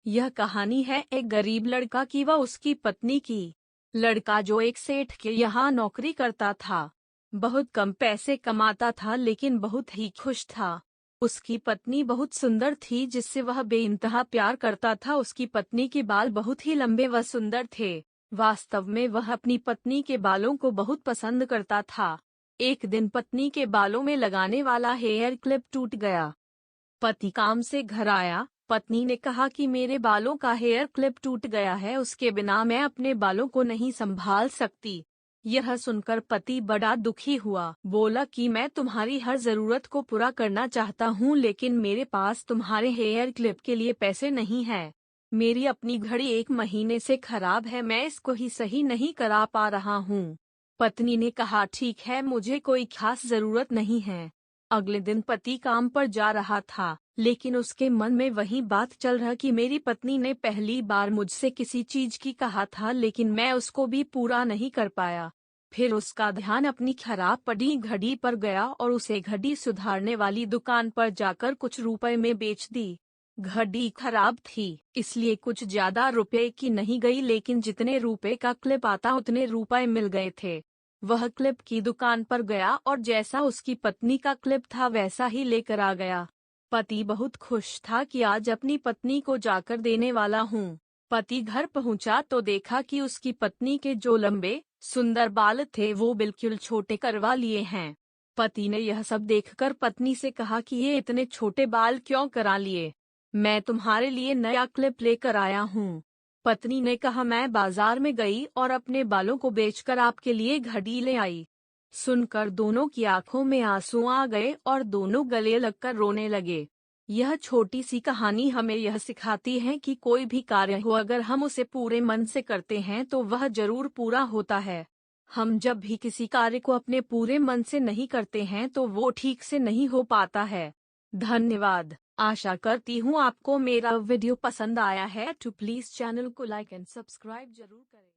यह कहानी है एक गरीब लड़का की व उसकी पत्नी की। लड़का जो एक सेठ के यहाँ नौकरी करता था, बहुत कम पैसे कमाता था लेकिन बहुत ही खुश था। उसकी पत्नी बहुत सुंदर थी जिससे वह बेइंतहा प्यार करता था। उसकी पत्नी के बाल बहुत ही लंबे व सुंदर थे। वास्तव में वह अपनी पत्नी के बालों को बहुत पसंद करता था। एक दिन पत्नी के बालों में लगाने वाला हेयर क्लिप टूट गया। पति काम से घर आया। पत्नी ने कहा कि मेरे बालों का हेयर क्लिप टूट गया है, उसके बिना मैं अपने बालों को नहीं संभाल सकती। यह सुनकर पति बड़ा दुखी हुआ। बोला कि मैं तुम्हारी हर जरूरत को पूरा करना चाहता हूँ लेकिन मेरे पास तुम्हारे हेयर क्लिप के लिए पैसे नहीं है। मेरी अपनी घड़ी 1 महीने से खराब है, मैं इसको ही सही नहीं करा पा रहा हूँ। पत्नी ने कहा ठीक है, मुझे कोई खास जरूरत नहीं है। अगले दिन पति काम पर जा रहा था लेकिन उसके मन में वही बात चल रहा कि मेरी पत्नी ने पहली बार मुझसे किसी चीज की कहा था लेकिन मैं उसको भी पूरा नहीं कर पाया। फिर उसका ध्यान अपनी खराब पड़ी घड़ी पर गया और उसे घड़ी सुधारने वाली दुकान पर जाकर कुछ रुपए में बेच दी। घड़ी खराब थी इसलिए कुछ ज्यादा रुपए की नहीं गई लेकिन जितने रुपए का क्लिप आता उतने रुपए मिल गए थे। वह क्लिप की दुकान पर गया और जैसा उसकी पत्नी का क्लिप था वैसा ही लेकर आ गया। पति बहुत खुश था कि आज अपनी पत्नी को जाकर देने वाला हूँ। पति घर पहुँचा तो देखा कि उसकी पत्नी के जो लंबे सुंदर बाल थे वो बिल्कुल छोटे करवा लिए हैं। पति ने यह सब देखकर पत्नी से कहा कि ये इतने छोटे बाल क्यों करा लिए? मैं तुम्हारे लिए नया क्लिप लेकर आया हूँ। पत्नी ने कहा मैं बाजार में गई और अपने बालों को बेचकर आपके लिए घड़ी ले आई। सुनकर दोनों की आंखों में आंसू आ गए और दोनों गले लगकर रोने लगे। यह छोटी सी कहानी हमें यह सिखाती है कि कोई भी कार्य हो अगर हम उसे पूरे मन से करते हैं तो वह जरूर पूरा होता है। हम जब भी किसी कार्य को अपने पूरे मन से नहीं करते हैं तो वो ठीक से नहीं हो पाता है। धन्यवाद। आशा करती हूँ आपको मेरा वीडियो पसंद आया है। तो प्लीज चैनल को लाइक एंड सब्सक्राइब जरूर करें।